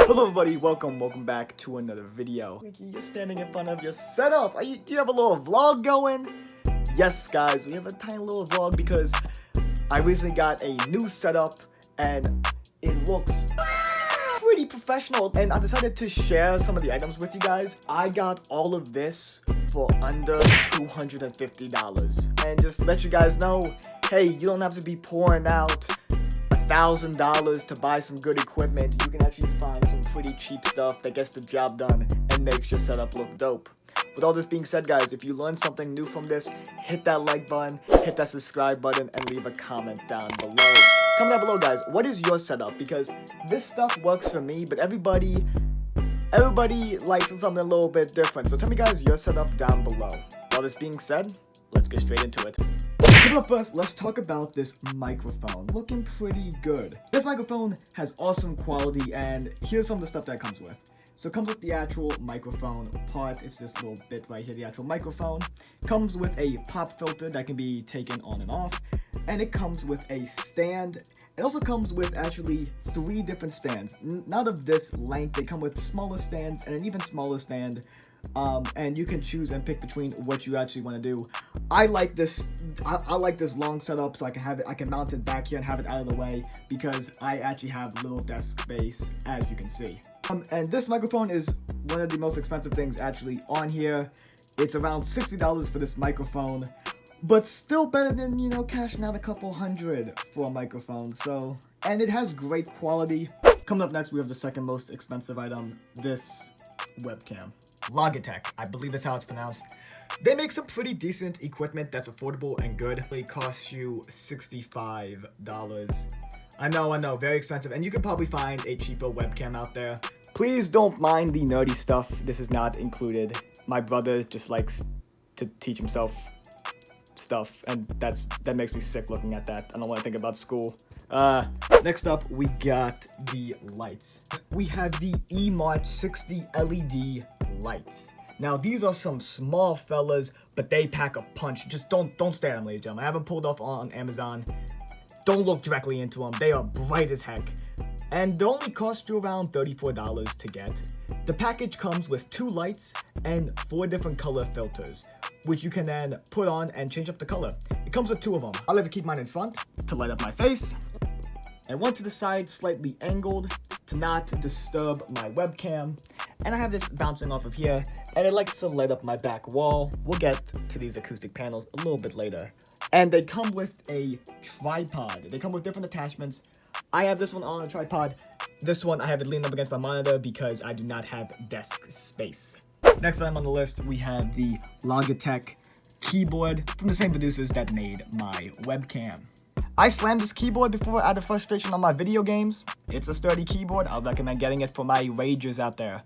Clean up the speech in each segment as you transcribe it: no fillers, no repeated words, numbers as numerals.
Hello everybody, welcome back to another video. You're standing in front of your setup. Do you have a little vlog going? Yes guys, we have a tiny little vlog because I recently got a new setup and it looks pretty professional, and I decided to share some of the items with you guys. I got all of this for under $250, and just let you guys know, hey, you don't have to be pouring out $1,000 to buy some good equipment. You can actually find some pretty cheap stuff that gets the job done and makes your setup look dope. With all this being said, guys, if you learned something new from this, hit that like button, hit that subscribe button, and leave a comment down below. Comment down below, guys, what is your setup? Because this stuff works for me, but everybody likes something a little bit different. So tell me, guys, your setup down below. With all this being said, let's get straight into it. Coming up first, let's talk about this microphone. Looking pretty good. This microphone has awesome quality, and here's some of the stuff that it comes with. So it comes with the actual microphone part. It's this little bit right here, the actual microphone. Comes with a pop filter that can be taken on and off. And it comes with a stand. It also comes with actually 3 different stands. Not of this length. They come with smaller stands and an even smaller stand. And you can choose and pick between what you actually want to do. I like this. I like this long setup, so I can have it. I can mount it back here and have it out of the way because I actually have little desk space, as you can see. And this microphone is one of the most expensive things actually on here. It's around $60 for this microphone, but still better than, you know, cashing out a couple hundred for a microphone. So, and it has great quality. Coming up next, we have the second most expensive item, this webcam. Logitech, I believe that's how it's pronounced. They make some pretty decent equipment that's affordable and good. It costs you $65. I know, very expensive, and you can probably find a cheaper webcam out there. Please don't mind the nerdy stuff. This is not included. My brother just likes to teach himself stuff, and that makes me sick looking at that. I don't want to think about school. Next up, we got the lights. We have the eMart 60 LED lights. Now, these are some small fellas, but they pack a punch. Just don't stare at them, ladies and gentlemen. I have them pulled off on Amazon. Don't look directly into them. They are bright as heck. And they only cost you around $34 to get. The package comes with 2 lights and 4 different color filters, which you can then put on and change up the color. It comes with 2 of them. I like to keep mine in front to light up my face, and one to the side slightly angled to not disturb my webcam. And I have this bouncing off of here, and it likes to light up my back wall. We'll get to these acoustic panels a little bit later. And they come with a tripod. They come with different attachments. I have this one on a tripod. This one I have it leaned up against my monitor because I do not have desk space. Next item on the list, we have the Logitech keyboard from the same producers that made my webcam. I slammed this keyboard before out of frustration on my video games. It's a sturdy keyboard. I would recommend getting it for my ragers out there.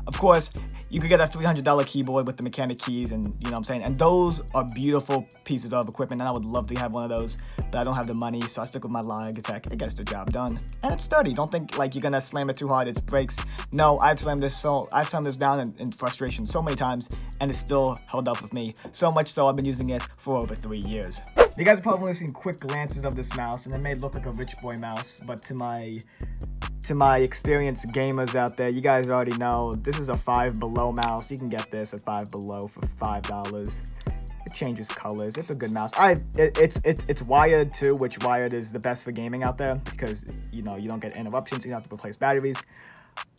Of course, you could get a $300 keyboard with the mechanic keys, and you know what I'm saying, and those are beautiful pieces of equipment, and I would love to have one of those, but I don't have the money, so I stick with my Logitech. It gets the job done, and it's sturdy. Don't think like you're gonna slam it too hard, it breaks. No, I've slammed this down in frustration so many times, and it's still held up with me. So much so, I've been using it for over 3 years. You guys have probably seen quick glances of this mouse, and it may look like a rich boy mouse, but to my experienced gamers out there, you guys already know this is a 5 Below mouse. You can get this at 5 Below for $5. It changes colors. It's a good mouse. It's wired too, which wired is the best for gaming out there because you know you don't get interruptions. You don't have to replace batteries.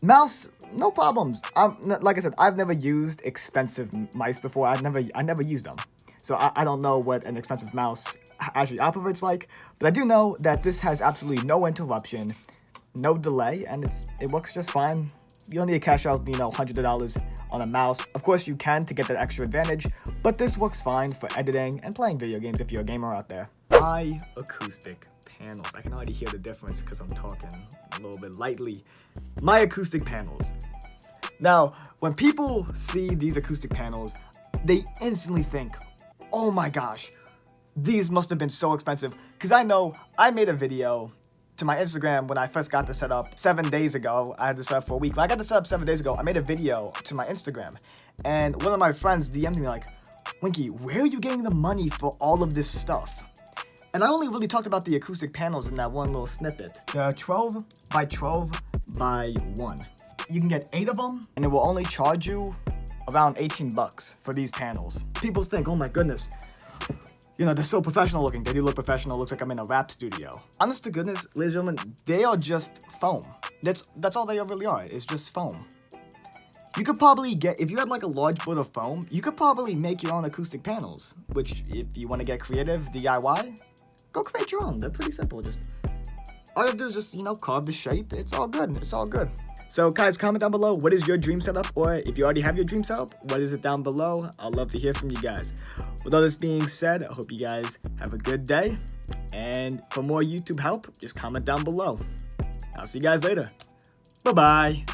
Mouse, no problems. Like I said, I've never used expensive mice before. I never used them, so I don't know what an expensive mouse actually operates like. But I do know that this has absolutely no interruption, no delay, and it works just fine. You don't need to cash out, you know, hundreds of dollars on a mouse. Of course, you can to get that extra advantage, but this works fine for editing and playing video games if you're a gamer out there. My acoustic panels. I can already hear the difference because I'm talking a little bit lightly. My acoustic panels. Now, when people see these acoustic panels, they instantly think, oh my gosh, these must have been so expensive. Because I know I made a video to my Instagram when I first got this set up 7 days ago. I had this set up for a week. When I got this set up 7 days ago, I made a video to my Instagram. And one of my friends DM'd me like, Winky, where are you getting the money for all of this stuff? And I only really talked about the acoustic panels in that one little snippet. They're 12 by 12 by 1. You can get 8 of them, and it will only charge you around 18 bucks for these panels. People think, oh my goodness, you know, they're so professional looking. They do look professional. Looks like I'm in a rap studio. Honest to goodness, ladies and gentlemen, they are just foam. That's all they really are. It's just foam. You could probably get, if you had like a large board of foam, you could probably make your own acoustic panels, which if you want to get creative, DIY, go create your own. They're pretty simple. Just all you have to do is just, you know, carve the shape. It's all good. It's all good. So guys, comment down below, what is your dream setup? Or if you already have your dream setup, what is it down below? I'd love to hear from you guys. With all this being said, I hope you guys have a good day. And for more YouTube help, just comment down below. I'll see you guys later. Bye-bye.